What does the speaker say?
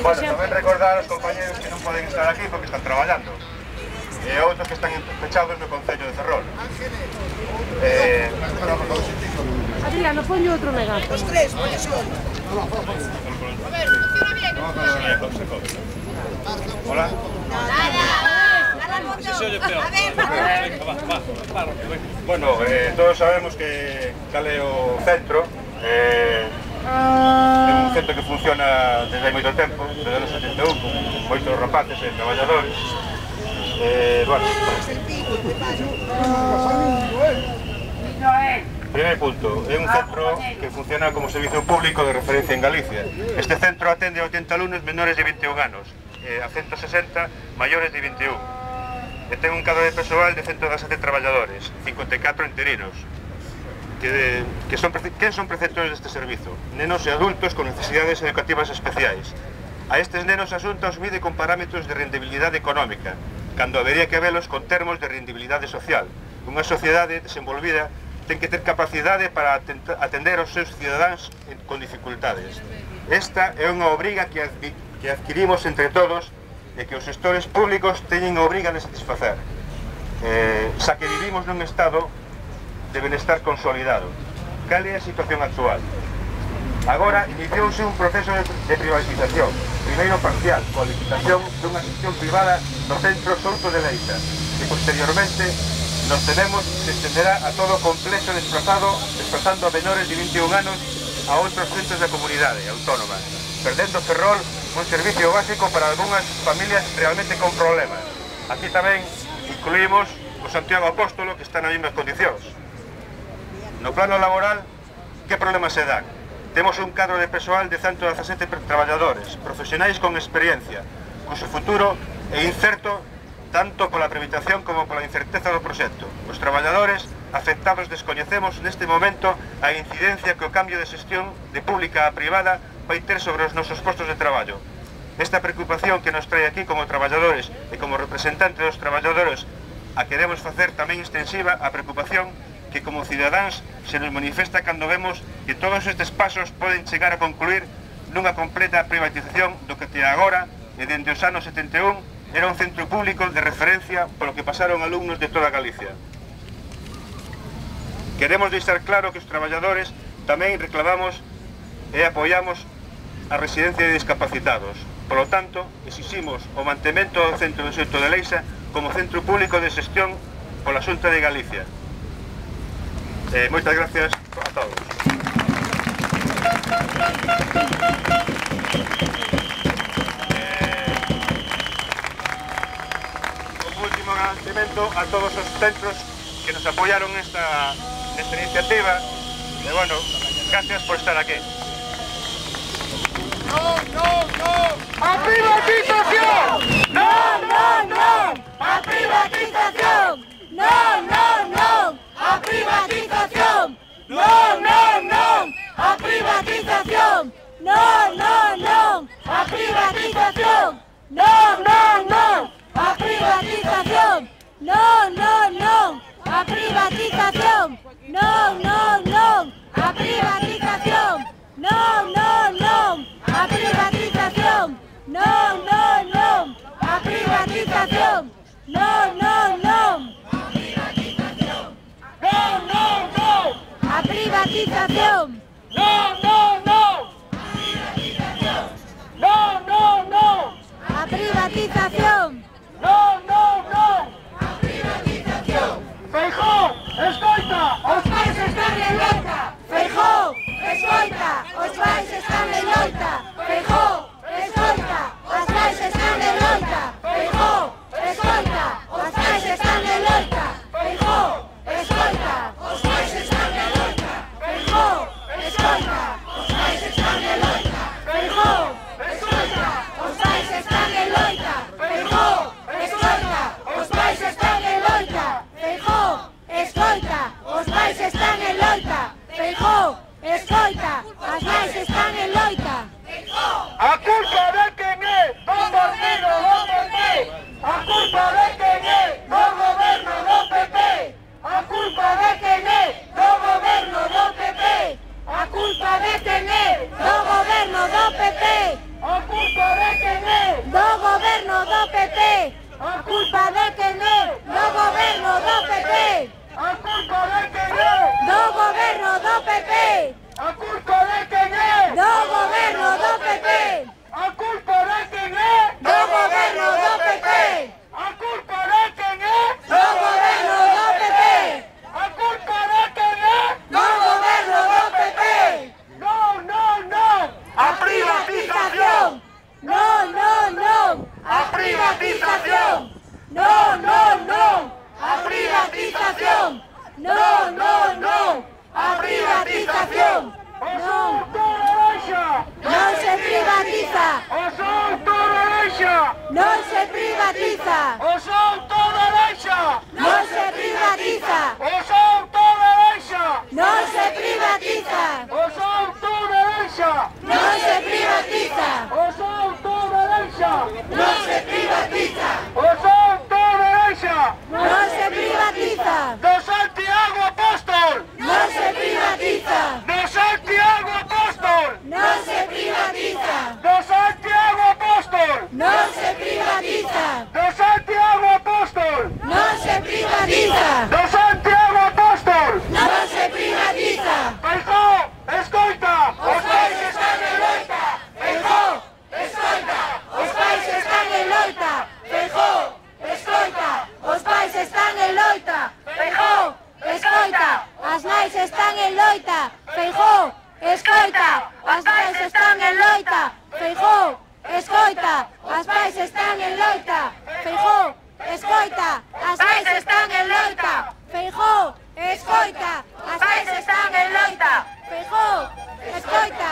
Bueno, tamén recordar aos compañeros que non poden estar aquí porque están traballando. E outros que están pechados no Concello de Ferrol. Adriano, ponlle outro negato. Os tres, poñe son. A ver, funciona bien. Hola. Bueno, todos sabemos que cal é o centro. É un centro que funciona desde hai moito tempo, desde o 71, con moitos rapaces e traballadores. Bueno. Primeiro punto, é un centro que funciona como servicio público de referencia en Galicia. Este centro atende a 80 alumnos menores de 21 anos, a 160 maiores de 21. E ten un cadro de persoal de 117 traballadores, 54 interinos. Quen son preceptores deste servizo? Nenos e adultos con necesidades educativas especiais. A estes nenos a Xunta os mide con parámetros de rendibilidade económica, cando habería que velos con termos de rendibilidade social. Unha sociedade desenvolvida ten que ter capacidade para atender aos seus cidadáns con dificultades. Esta é unha obriga que adquirimos entre todos e que os gestores públicos teñen a obriga de satisfacer, xa que vivimos nun estado de benestar consolidado. Cal é a situación actual? Agora iniciouse un proceso de privatización, primeiro parcial, coa licitación dunha gestión privada no centro Souto de Leixa, que posteriormente nos tememos se extenderá a todo o complexo desplazando a menores de 21 anos a outros centros da comunidade autónoma, perdendo Ferrol un servicio básico para algunhas familias realmente con problemas. Aquí tamén incluímos o Santiago Apóstolo, que está nas mesmas condicións. No plano laboral, que problemas se dan? Temos un cadro de persoal de 117 traballadores, profesionais con experiencia, cuxo futuro é incerto tanto pola previtación como pola incerteza do proxecto. Os traballadores afectados descoñecemos neste momento a incidencia que o cambio de xestión de pública a privada vai ter sobre os nosos postos de traballo. Esta preocupación que nos trae aquí como traballadores e como representantes dos traballadores a queremos facer tamén extensiva a preocupación que como cidadáns se nos manifesta cando vemos que todos estes pasos poden chegar a concluir nunha completa privatización do que até agora, e dende os anos 71, era un centro público de referencia polo que pasaron alumnos de toda Galicia. Queremos deixar claro que os traballadores tamén reclamamos e apoiamos a residencia de discapacitados. Por lo tanto, exiximos o mantemento do centro do Souto de Leixa como centro público de xestión pola Xunta de Galicia. Moitas gracias a todos. Un último agradecimento a todos os centros que nos apoyaron nesta iniciativa. E bueno, gracias por estar aquí. ¡No, no, no! ¡A privatización! ¡No, no, no! ¡A privatización! ¡No, no, no! ¡A privatización! ¡No, no, no! ¡A privatización! ¡No, no, no! ¡A privatización! ¡No, no, no! ¡A privatización! ¡No, no, no! ¡A privatización! ¡No, no, no! ¡A privatización! ¡No, no, no! ¡A privatización! ¡No, no, no! ¡A privatización! ¡No, no, no! ¡No, no, no! ¡A privatización! ¡No, no, no! ¡No, no, no! ¡A privatización! ¡No, no, no! ¡A privatización! ¡Feijóo, escoita! ¡Os pais están en loita! ¡Feijóo, escoita! ¡Os pais están en loita! ¡Feijóo, escoita! ¡Os pais están en loita! ¡Feijóo, escoita! ¡Os pais están en loita! ¡Feijóo, escoita! ¡Os pais están en loita! ¡Feijóo, escoita! ¡Os pais están en loita! ¡Feijóo, escoita! ¡Os pais están en loita! ¡Feijóo, escoita! ¡Os pais están en loita! ¡Feijóo, escoita! ¡Os pais están en loita! ¡Feijóo, escoita! ¡Os pais están en loita! A culpa de quen é do partido do PP. A culpa de quen é do goberno do PP. A culpa de quen é do goberno do PP. A culpa de quen é do goberno do PP. culpa de quen é? Do goberno do PP. A culpa de quen é? Do goberno do PP. A culpa de quen é? Do goberno do PP. A culpa de quen é? Do goberno do PP. A culpa de quen é? Do goberno do PP. A culpa de quen é? Do goberno do PP. A culpa de quen é? Do goberno do PP. Non, non, non! A privatización! Non, non, non. A privatización! Non, non, non. A privatización. Non, non, non. A privatización. O son todo naranja! Non se privatiza. O son todo naranja! Non se privatiza. O son todo naranja! Non se privatiza. O son todo naranja! Non se privatiza. O son todo naranja! Non se privatiza. O son todo naranja! Non se privatiza. O son todo naranja! Non se privatiza. Do Santiago Apóstol! Non se privatiza. Do Santiago Apóstol! Non se privatiza. Do Santiago Apóstol! Non se privatiza. Do Santiago Apóstol! Non se privatiza. Do Santiago Apóstol! Non se privatiza. Feijóo, escoita! Os pais están en loita. Feijóo, escoita. Os pais están en loita. Feijóo, escoita. Os pais están en loita. Feijóo, escoita. As nais están en loita. Feijóo, escoita. As pais están en loita. Feijóo, escoita. As pais están en loita. Feijóo, escoita. As pais están en loita. Feijóo, escoita. As pais están en loita. Feijóo, escoita.